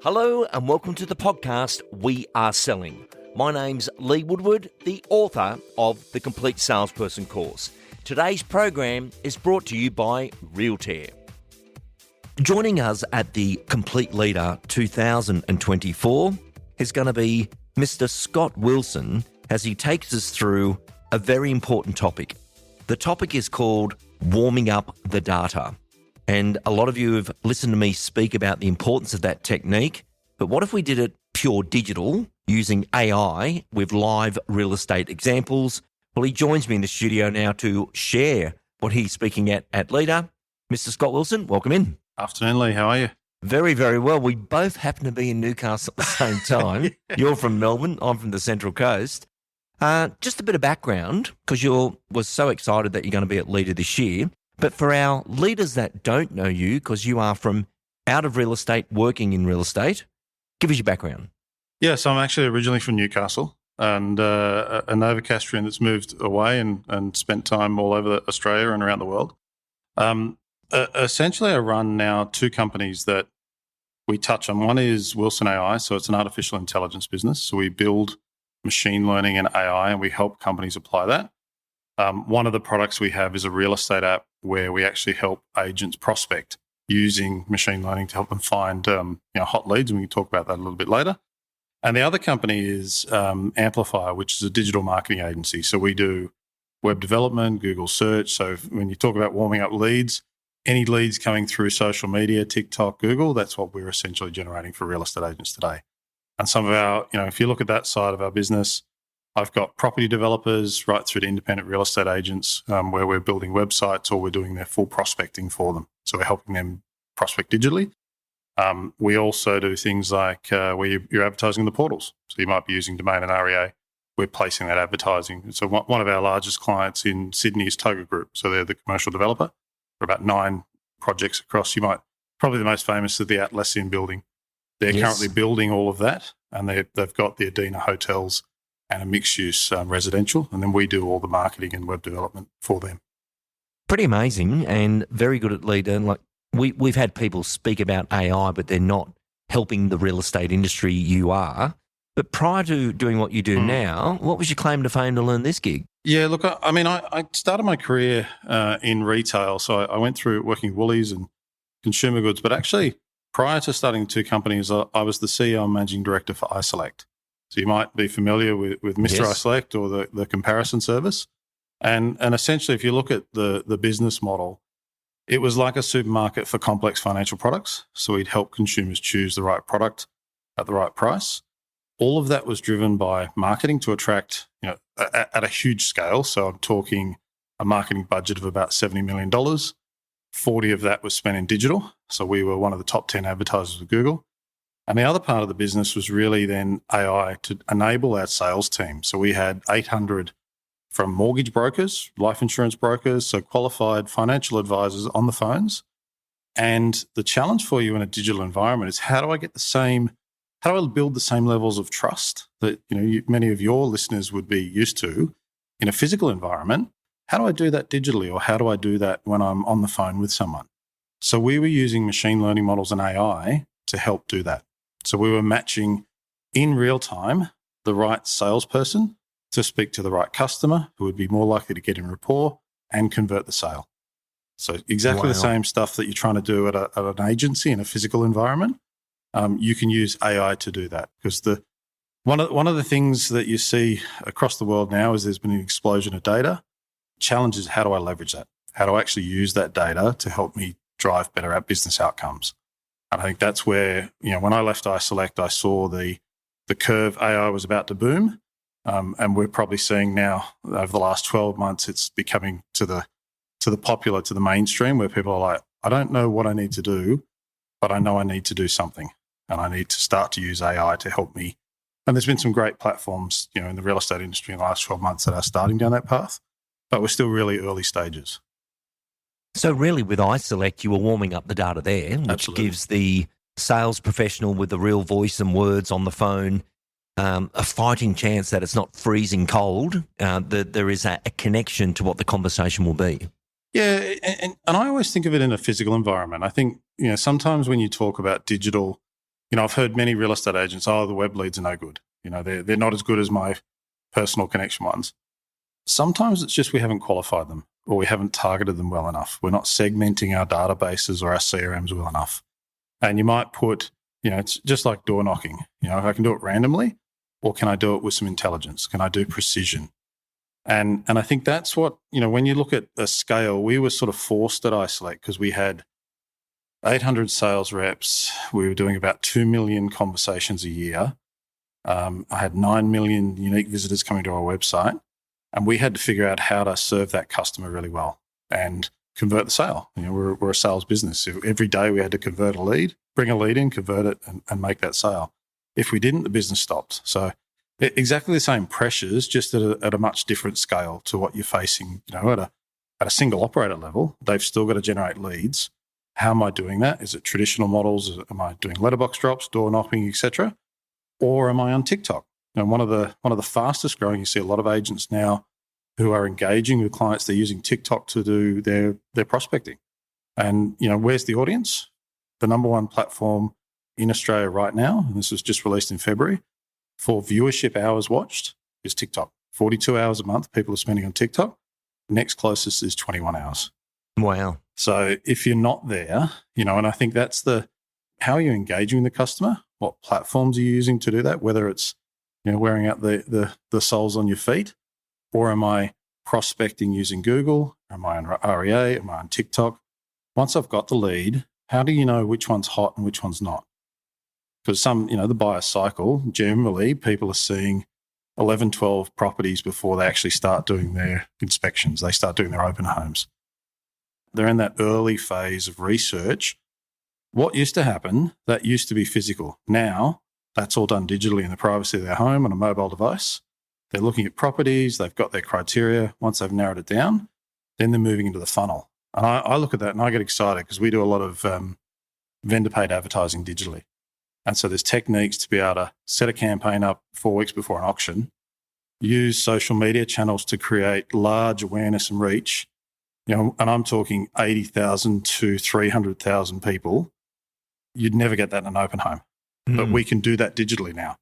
Hello and welcome to the podcast We Are Selling. My name's Lee Woodward, the author of the Complete Salesperson course. Today's program is brought to you by Realtair. Joining us at the Complete Leader 2024 is going to be Mr. Scott Wilson as he takes us through a very important topic. The topic is called warming up the data. And a lot of you have listened to me speak about the importance of that technique. But what if we did it pure digital using AI with live real estate examples? Well, he joins me in the studio now to share what he's speaking at Leader. Mr. Scott Wilson, welcome in. Afternoon, Lee. How are you? Very, very well. We both happen to be in Newcastle at the same time. Yeah. You're from Melbourne. I'm from the Central Coast. Just a bit of background, because you was so excited that you're going to be at Leader this year. But for our leaders that don't know you, because you are from out of real estate, working in real estate, give us your background. Yeah, so I'm actually originally from Newcastle and a Novocastrian that's moved away and spent time all over Australia and around the world. Essentially, I run now two companies that we touch on. One is Wilson AI, so it's an artificial intelligence business. So we build machine learning and AI and we help companies apply that. One of the products we have is a real estate app where we actually help agents prospect using machine learning to help them find hot leads, and we can talk about that a little bit later. And the other company is Amplifier, which is a digital marketing agency. So we do web development, Google search. So when you talk about warming up leads, any leads coming through social media, TikTok, Google, that's what we're essentially generating for real estate agents today. And some of our, if you look at that side of our business, I've got property developers right through to independent real estate agents where we're building websites or we're doing their full prospecting for them. So we're helping them prospect digitally. We also do things like where you're advertising the portals. So you might be using domain and REA. We're placing that advertising. So one of our largest clients in Sydney is Toga Group. So they're the commercial developer. There are about 9 projects across. Probably the most famous is the Atlassian building. They're currently building all of that, and they've got the Adina hotels and a mixed-use residential, and then we do all the marketing and web development for them. Pretty amazing and very good at Leader. Like we've had people speak about AI, but they're not helping the real estate industry. You are. But prior to doing what you do now, what was your claim to fame to learn this gig? Yeah, look, I started my career in retail, so I went through working at Woolies and consumer goods, but actually prior to starting 2 companies, I was the CEO and managing director for iSelect. So you might be familiar with Mr. iSelect or the comparison service. And essentially, if you look at the business model, it was like a supermarket for complex financial products. So we'd help consumers choose the right product at the right price. All of that was driven by marketing to attract, at a huge scale. So I'm talking a marketing budget of about $70 million. 40 of that was spent in digital. So we were one of the top 10 advertisers with Google. And the other part of the business was really then AI to enable our sales team. So we had 800 from mortgage brokers, life insurance brokers, so qualified financial advisors on the phones. And the challenge for you in a digital environment is how do I build the same levels of trust that many of your listeners would be used to in a physical environment? How do I do that digitally, or how do I do that when I'm on the phone with someone? So we were using machine learning models and AI to help do that. So we were matching in real time the right salesperson to speak to the right customer who would be more likely to get in rapport and convert the sale. So exactly the same stuff that you're trying to do at an agency in a physical environment, you can use AI to do that. Because one of the things that you see across the world now is there's been an explosion of data. Challenge is, how do I leverage that? How do I actually use that data to help me drive better business outcomes? And I think that's where, when I left iSelect, I saw the curve AI was about to boom. And we're probably seeing now over the last 12 months, it's becoming to the mainstream where people are like, I don't know what I need to do, but I know I need to do something. And I need to start to use AI to help me. And there's been some great platforms, in the real estate industry in the last 12 months that are starting down that path, but we're still really early stages. So really with iSelect, you were warming up the data there, which Absolutely. gives the sales professional with the real voice and words on the phone a fighting chance that it's not freezing cold, that there is a connection to what the conversation will be. Yeah, and I always think of it in a physical environment. I think, sometimes when you talk about digital, I've heard many real estate agents, the web leads are no good. They're not as good as my personal connection ones. Sometimes it's just we haven't qualified them or we haven't targeted them well enough. We're not segmenting our databases or our CRMs well enough. And you might put, it's just like door knocking. I can do it randomly, or can I do it with some intelligence? Can I do precision? And I think that's what, when you look at a scale, we were sort of forced at Isolate because we had 800 sales reps. We were doing about 2 million conversations a year. I had 9 million unique visitors coming to our website, and we had to figure out how to serve that customer really well and convert the sale. We're a sales business. Every day we had to convert a lead, bring a lead in, convert it, and make that sale. If we didn't, the business stopped. So exactly the same pressures, just at a much different scale to what you're facing. At a single operator level, they've still got to generate leads. How am I doing that? Is it traditional models? Am I doing letterbox drops, door knocking, etc.? Or am I on TikTok? One of the fastest growing, you see a lot of agents now who are engaging with clients. They're using TikTok to do their prospecting. And, where's the audience? The number one platform in Australia right now, and this was just released in February, for viewership hours watched is TikTok. 42 hours a month people are spending on TikTok. Next closest is 21 hours. Wow. So if you're not there, and I think that's how are you engaging with the customer? What platforms are you using to do that? Whether it's, wearing out the soles on your feet, or am I prospecting using Google? Am I on REA? Am I on TikTok? Once I've got the lead, how do you know which one's hot and which one's not? Because the buyer cycle, generally people are seeing 11, 12 properties before they actually start doing their inspections. They start doing their open homes. They're in that early phase of research. What used to happen, that used to be physical. Now, that's all done digitally in the privacy of their home on a mobile device. They're looking at properties. They've got their criteria. Once they've narrowed it down, then they're moving into the funnel. And I look at that and I get excited because we do a lot of vendor-paid advertising digitally. And so there's techniques to be able to set a campaign up 4 weeks before an auction, use social media channels to create large awareness and reach, and I'm talking 80,000 to 300,000 people. You'd never get that in an open home, but we can do that digitally now.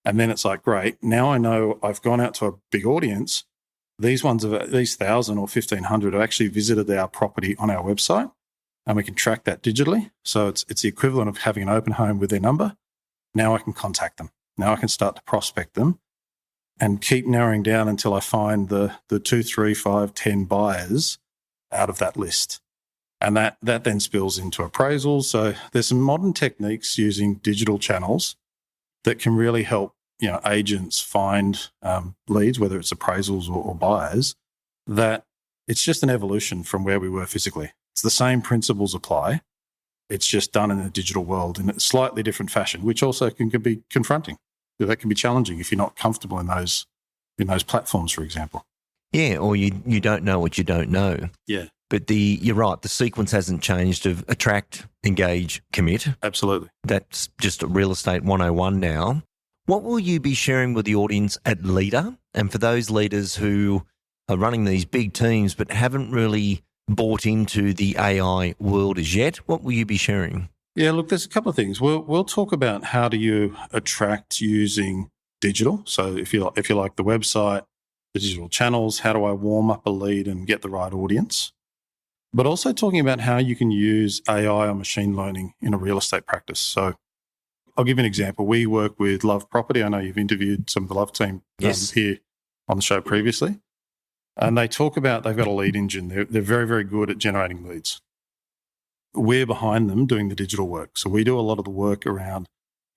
And then it's like, great, now I know I've gone out to a big audience. These 1,000 or 1,500 have actually visited our property on our website, and we can track that digitally. So it's the equivalent of having an open home with their number. Now I can contact them. Now I can start to prospect them and keep narrowing down until I find the 2, 3, 5, 10 buyers out of that list. And that then spills into appraisals. So there's some modern techniques using digital channels that can really help agents find leads, whether it's appraisals or buyers, that it's just an evolution from where we were physically. It's the same principles apply. It's just done in a digital world in a slightly different fashion, which also can be confronting. That can be challenging if you're not comfortable in those platforms, for example. Yeah, or you don't know what you don't know. Yeah. But you're right, the sequence hasn't changed of attract, engage, commit. Absolutely. That's just real estate 101 now. What will you be sharing with the audience at Leader? And for those leaders who are running these big teams but haven't really bought into the AI world as yet, what will you be sharing? Yeah, look, there's a couple of things. We'll talk about how do you attract using digital. So if you like the website, the digital channels, how do I warm up a lead and get the right audience? But also talking about how you can use AI or machine learning in a real estate practice. So I'll give you an example. We work with Love Property. I know you've interviewed some of the Love team here on the show previously. And they talk about they've got a lead engine. They're very, very good at generating leads. We're behind them doing the digital work. So we do a lot of the work around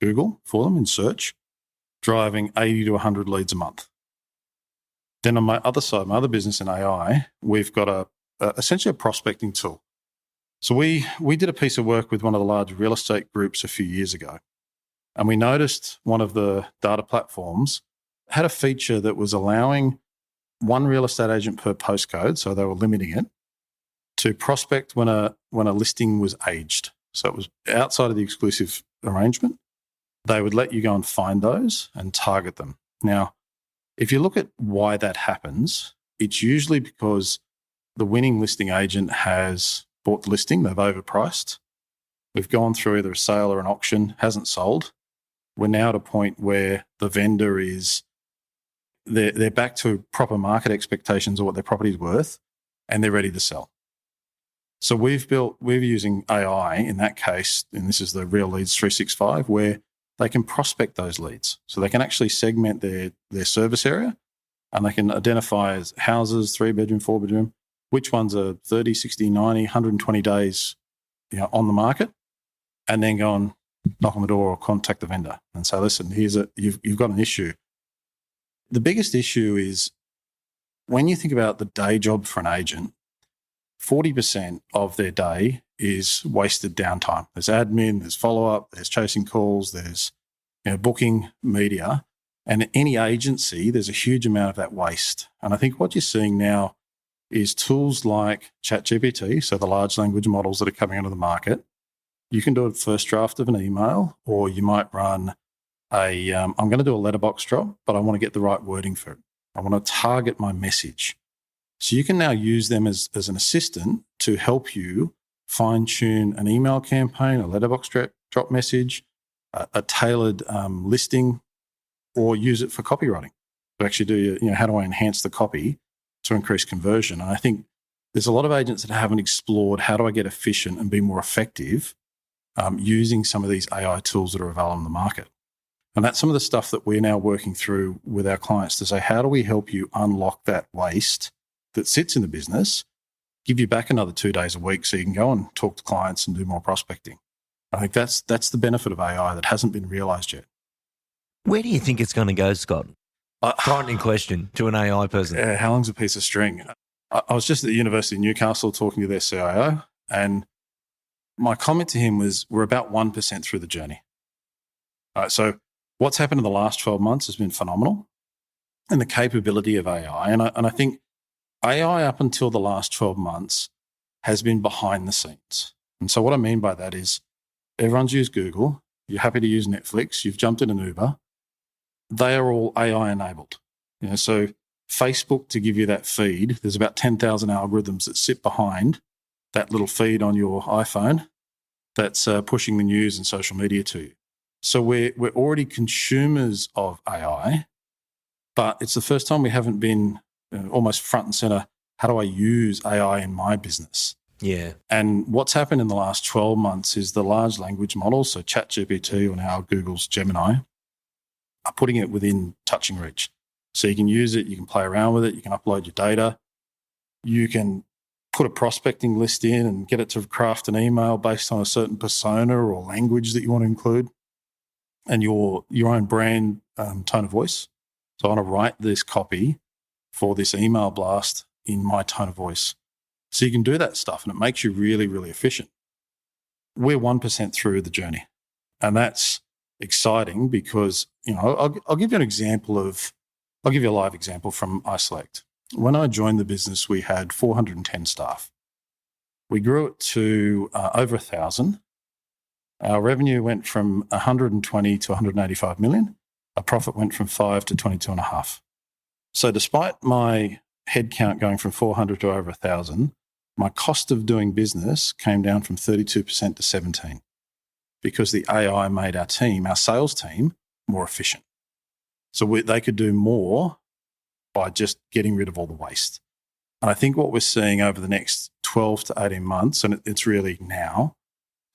Google for them in search, driving 80 to 100 leads a month. Then on my other side, my other business in AI, we've got essentially a prospecting tool. So we did a piece of work with one of the large real estate groups a few years ago. And we noticed one of the data platforms had a feature that was allowing one real estate agent per postcode, so they were limiting it, to prospect when a listing was aged. So it was outside of the exclusive arrangement. They would let you go and find those and target them. Now, if you look at why that happens, it's usually because the winning listing agent has bought the listing, they've overpriced, We've gone through either a sale or an auction, hasn't sold. We're now at a point where the vendor is, they're back to proper market expectations of what their property's worth, and they're ready to sell. So we're using AI in that case, and this is the Real Leads 365, where they can prospect those leads. So they can actually segment their service area, and they can identify as houses, 3-bedroom, 4-bedroom, which ones are 30, 60, 90, 120 days on the market, and then go and knock on the door or contact the vendor and say, listen, you've got an issue. The biggest issue is when you think about the day job for an agent, 40% of their day is wasted downtime. There's admin, there's follow-up, there's chasing calls, there's booking media. And any agency, there's a huge amount of that waste. And I think what you're seeing now is tools like ChatGPT, so the large language models that are coming onto the market. You can do a first draft of an email, or you might run I'm going to do a letterbox drop, but I want to get the right wording for it. I want to target my message. So you can now use them as an assistant to help you fine-tune an email campaign, a letterbox drop message, a tailored listing, or use it for copywriting. To actually do, how do I enhance the copy to increase conversion? And I think there's a lot of agents that haven't explored how do I get efficient and be more effective using some of these AI tools that are available in the market. And that's some of the stuff that we're now working through with our clients to say, how do we help you unlock that waste that sits in the business, give you back another 2 days a week so you can go and talk to clients and do more prospecting. I think that's the benefit of AI that hasn't been realised yet. Where do you think it's going to go, Scott? Frightening question to an AI person. Yeah, how long's a piece of string? I was just at the University of Newcastle talking to their CIO, and my comment to him was, we're about 1% through the journey. All right, so what's happened in the last 12 months has been phenomenal, and the capability of AI. And I think AI up until the last 12 months has been behind the scenes. And so what I mean by that is everyone's used Google, you're happy to use Netflix, you've jumped in an Uber. They are all AI enabled. So Facebook, to give you that feed, there's about 10,000 algorithms that sit behind that little feed on your iPhone that's pushing the news and social media to you. So we're already consumers of AI, but it's the first time we haven't been almost front and center. How do I use AI in my business? Yeah. And what's happened in the last 12 months is the large language models, so ChatGPT or now Google's Gemini, are putting it within touching reach. So you can use it, you can play around with it, you can upload your data, you can put a prospecting list in and get it to craft an email based on a certain persona or language that you want to include and your own brand tone of voice. So I want to write this copy for this email blast in my tone of voice. So you can do that stuff and it makes you really, really efficient. We're 1% through the journey. And that's exciting because, I'll give you an example I'll give you a live example from iSelect. When I joined the business, we had 410 staff. We grew it to over 1,000. Our revenue went from 120 to 185 million. Our profit went from 5 to 22.5. So despite my headcount going from 400 to over 1,000, my cost of doing business came down from 32% to 17% because the AI made our sales team, more efficient. So they could do more by just getting rid of all the waste. And I think what we're seeing over the next 12 to 18 months, and it's really now,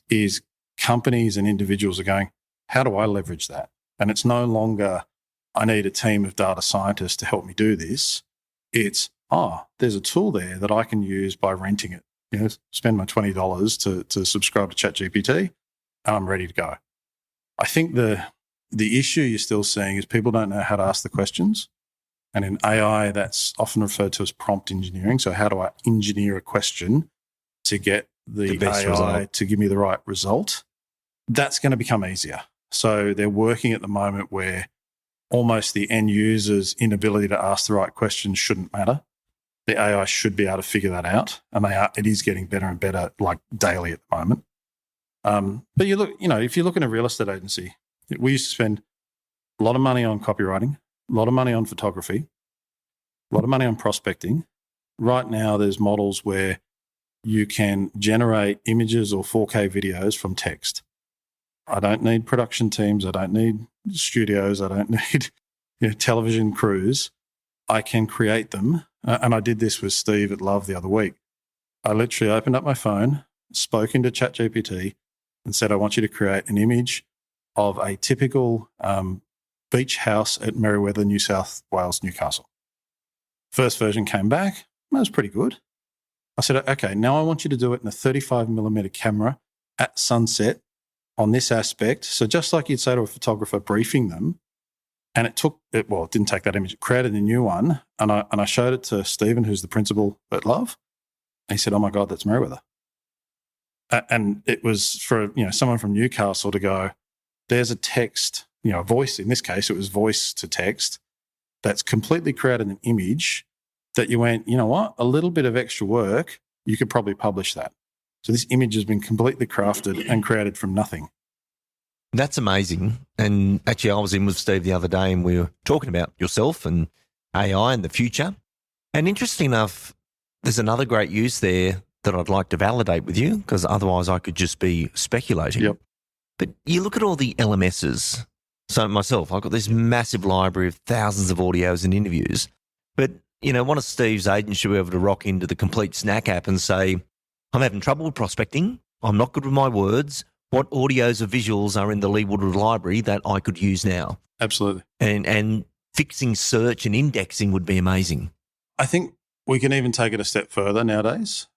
is companies and individuals are going, how do I leverage that? And it's no longer, I need a team of data scientists to help me do this. It's, there's a tool there that I can use by renting it. Spend my $20 to subscribe to ChatGPT, and I'm ready to go. I think the issue you're still seeing is people don't know how to ask the questions. And in AI, that's often referred to as prompt engineering. So how do I engineer a question to get the AI result to give me the right result? That's going to become easier. So they're working at the moment where almost the end user's inability to ask the right questions shouldn't matter. The AI should be able to figure that out. And it is getting better and better, like daily at the moment. But if you look in a real estate agency, we used to spend a lot of money on copywriting, a lot of money on photography, a lot of money on prospecting. Right now, there's models where you can generate images or 4K videos from text. I don't need production teams. I don't need studios. I don't need television crews. I can create them. And I did this with Steve at Love the other week. I literally opened up my phone, spoke into ChatGPT and said, I want you to create an image of a typical beach house at Merewether, New South Wales, Newcastle. First version came back. That was pretty good. I said, okay, now I want you to do it in a 35mm camera at sunset on this aspect. So just like you'd say to a photographer briefing them, and it didn't take that image, it created a new one. And I showed it to Stephen, who's the principal at Love. And he said, oh my God, that's Merewether. And it was for, someone from Newcastle to go, there's a text, voice. In this case, it was voice to text that's completely created an image that you went, you know what, a little bit of extra work, you could probably publish that. So this image has been completely crafted and created from nothing. That's amazing. And actually, I was in with Steve the other day and we were talking about yourself and AI in the future. And interesting enough, there's another great use there that I'd like to validate with you, because otherwise I could just be speculating. Yep. But you look at all the LMSs. So myself, I've got this massive library of thousands of audios and interviews. But, one of Steve's agents should be able to rock into the Complete Snack app and say, I'm having trouble with prospecting. I'm not good with my words. What audios or visuals are in the Lee Woodward library that I could use now? Absolutely. And fixing search and indexing would be amazing. I think we can even take it a step further nowadays.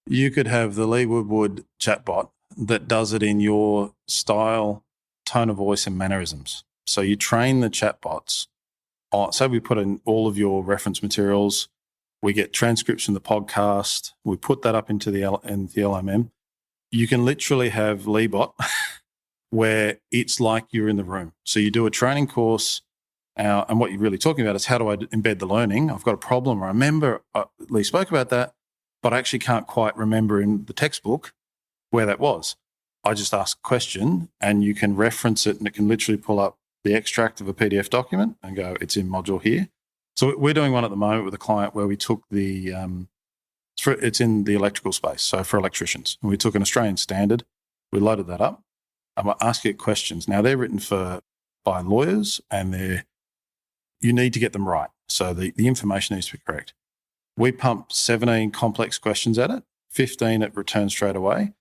You could have the Lee Woodward chatbot that does it in your style, tone of voice and mannerisms. So you train the chatbots. Say we put in all of your reference materials, we get transcripts from the podcast, we put that up into the LMM. You can literally have LeeBot where it's like you're in the room. So you do a training course, and what you're really talking about is how do I embed the learning? I've got a problem. I remember Lee spoke about that, but I actually can't quite remember in the textbook where that was. I just ask a question and you can reference it and it can literally pull up the extract of a PDF document and go, it's in module here. So we're doing one at the moment with a client where we took it's in the electrical space, so for electricians. And we took an Australian standard, we loaded that up, and we're asking it questions. Now, they're written by lawyers and you need to get them right. So the information needs to be correct. We pumped 17 complex questions at it, 15 it returned straight away.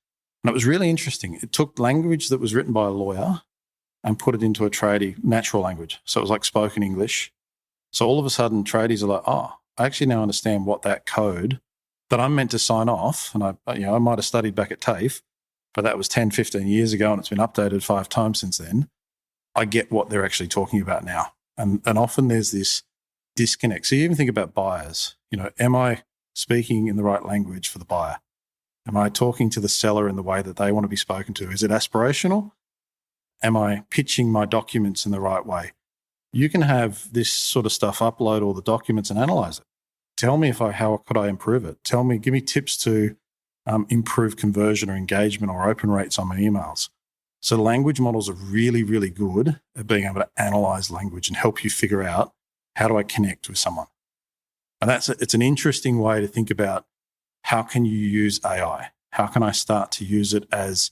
And it was really interesting. It took language that was written by a lawyer and put it into a tradie natural language. So it was like spoken English. So all of a sudden, tradies are like, oh, I actually now understand what that code that I'm meant to sign off, and I might have studied back at TAFE, but that was 10, 15 years ago and it's been updated 5 times since then. I get what they're actually talking about now. And often there's this disconnect. So you even think about buyers. Am I speaking in the right language for the buyer? Am I talking to the seller in the way that they want to be spoken to? Is it aspirational? Am I pitching my documents in the right way? You can have this sort of stuff upload all the documents and analyze it. Tell me how could I improve it? Give me tips to improve conversion or engagement or open rates on my emails. So language models are really, really good at being able to analyze language and help you figure out how do I connect with someone. And it's an interesting way to think about how can you use AI? How can I start to use it as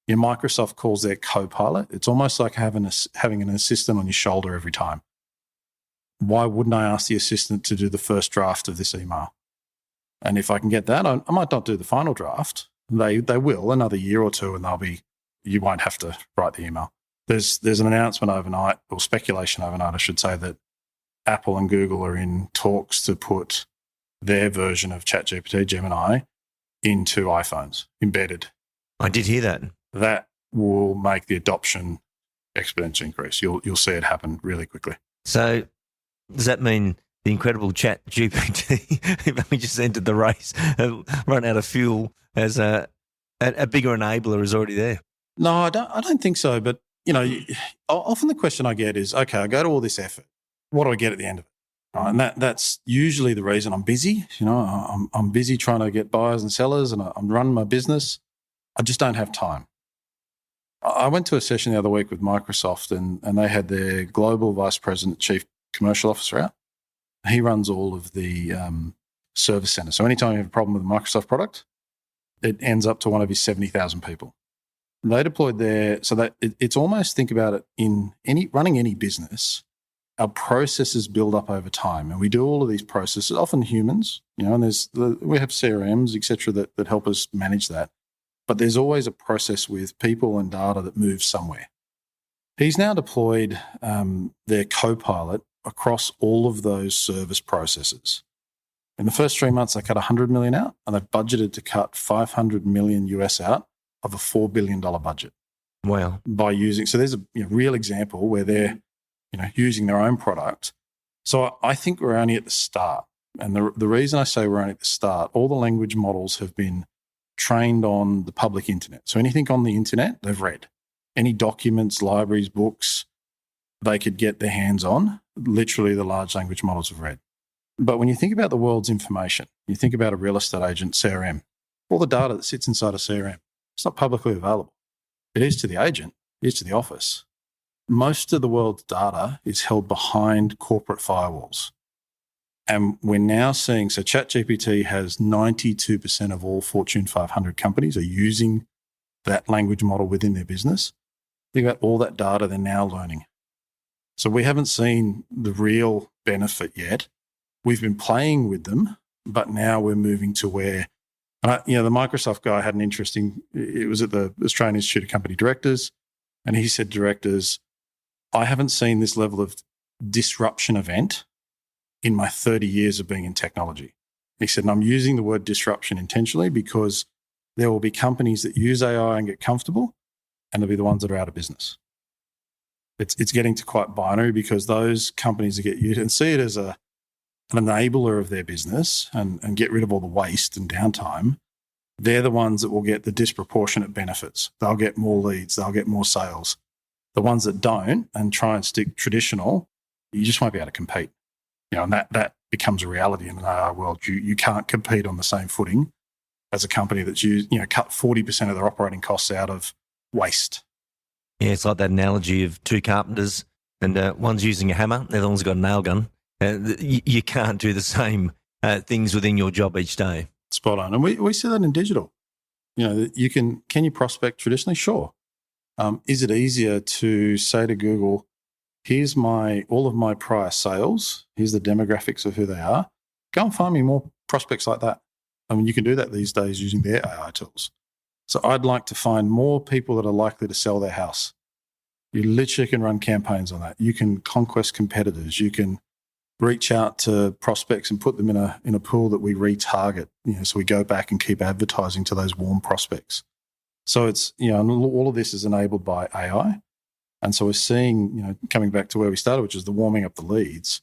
Microsoft calls their co-pilot? It's almost like having an assistant on your shoulder every time. Why wouldn't I ask the assistant to do the first draft of this email? And if I can get that, I might not do the final draft. They will another year or two, and you won't have to write the email. There's an announcement overnight, or speculation overnight, I should say, that Apple and Google are in talks to put their version of ChatGPT, Gemini, into iPhones, embedded. I did hear that. That will make the adoption exponentially increase. You'll see it happen really quickly. So does that mean the incredible Chat GPT, if we just entered the race, run out of fuel, as a bigger enabler is already there? No, I don't think so. But, often the question I get is, okay, I go to all this effort. What do I get at the end of it? Right? And that's usually the reason I'm busy. I'm busy trying to get buyers and sellers, and I'm running my business. I just don't have time. I went to a session the other week with Microsoft, and they had their global vice president, chief commercial officer out. He runs all of the service centers. So anytime you have a problem with a Microsoft product, it ends up to one of his 70,000 people. They deployed there so that it's almost, think about it, in running any business, our processes build up over time, and we do all of these processes, often humans, and we have CRMs, etc., that help us manage that. But there's always a process with people and data that moves somewhere. He's now deployed their Copilot across all of those service processes. In the first 3 months, they cut 100 million out, and they've budgeted to cut 500 million US out of a $4 billion budget. Wow. By using, so there's a real example where they're using their own product. So I think we're only at the start. And the reason I say we're only at the start, all the language models have been trained on the public internet. So anything on the internet, they've read. Any documents, libraries, books they could get their hands on, literally the large language models have read. But when you think about the world's information, you think about a real estate agent, CRM, all the data that sits inside a CRM, it's not publicly available. It is to the agent, it is to the office. Most of the world's data is held behind corporate firewalls. And we're now seeing, so ChatGPT has 92% of all Fortune 500 companies are using that language model within their business. Think about all that data they're now learning. So we haven't seen the real benefit yet. We've been playing with them, but now we're moving to where, the Microsoft guy had an interesting, it was at the Australian Institute of Company Directors, and he said, directors, I haven't seen this level of disruption event in my 30 years of being in technology. He said, and I'm using the word disruption intentionally because there will be companies that use AI and get comfortable, and there'll be the ones that are out of business. It's getting to quite binary because those companies that get used and see it as an enabler of their business and get rid of all the waste and downtime, they're the ones that will get the disproportionate benefits. They'll get more leads, they'll get more sales. The ones that don't and try and stick traditional, you just won't be able to compete. And that becomes a reality in an AI world. You can't compete on the same footing as a company that's cut 40% of their operating costs out of waste. Yeah, it's like that analogy of two carpenters and one's using a hammer, the other one's got a nail gun. You can't do the same things within your job each day. Spot on. And we see that in digital. Can you prospect traditionally? Sure. Is it easier to say to Google, here's all of my prior sales, here's the demographics of who they are, go and find me more prospects like that. I mean, you can do that these days using their AI tools. So I'd like to find more people that are likely to sell their house. You literally can run campaigns on that. You can conquest competitors. You can reach out to prospects and put them in a pool that we retarget. So we go back and keep advertising to those warm prospects. So it's, and all of this is enabled by AI. And so we're seeing, coming back to where we started, which is the warming up the leads.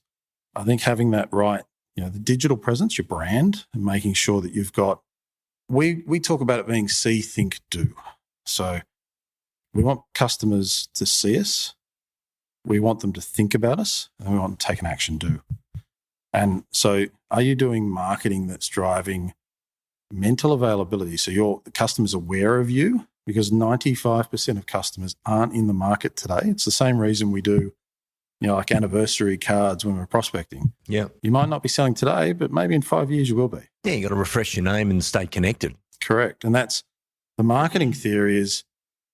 I think having that right, the digital presence, your brand, and making sure that you've got, we talk about it being see, think, do. So we want customers to see us, we want them to think about us, and we want them to take an action, do. And so are you doing marketing that's driving mental availability? So your customers are aware of you, because 95% of customers aren't in the market today. It's the same reason we do, like anniversary cards when we're prospecting. Yeah. You might not be selling today, but maybe in 5 years you will be. Yeah, you got to refresh your name and stay connected. Correct. And that's the marketing theory, is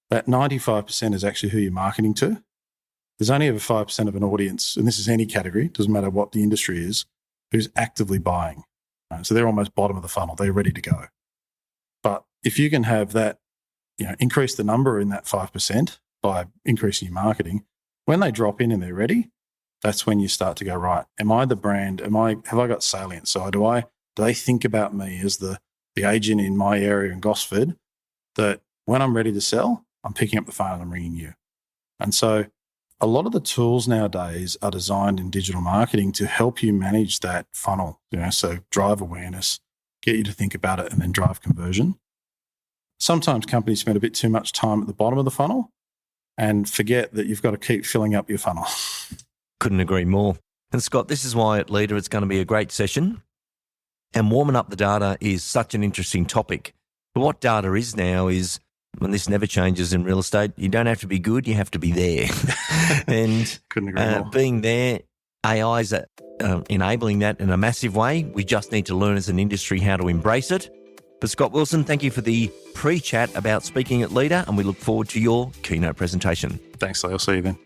that 95% is actually who you're marketing to. There's only over 5% of an audience, and this is any category, doesn't matter what the industry is, who's actively buying. So they're almost bottom of the funnel. They're ready to go. But if you can have that, increase the number in that 5% by increasing your marketing, when they drop in and they're ready, that's when you start to go, right, am I the brand? Have I got salience? So do they think about me as the agent in my area in Gosford, that when I'm ready to sell, I'm picking up the phone and I'm ringing you. And so a lot of the tools nowadays are designed in digital marketing to help you manage that funnel, so drive awareness, get you to think about it, and then drive conversion. Sometimes companies spend a bit too much time at the bottom of the funnel and forget that you've got to keep filling up your funnel. Couldn't agree more. And Scott, this is why at Leader it's going to be a great session. And warming up the data is such an interesting topic. But what data is now is, when this never changes in real estate, you don't have to be good, you have to be there. And Couldn't agree more. Being there, AI is enabling that in a massive way. We just need to learn as an industry how to embrace it. But Scott Wilson, thank you for the pre-chat about speaking at Leader, and we look forward to your keynote presentation. Thanks, Lee. I'll see you then.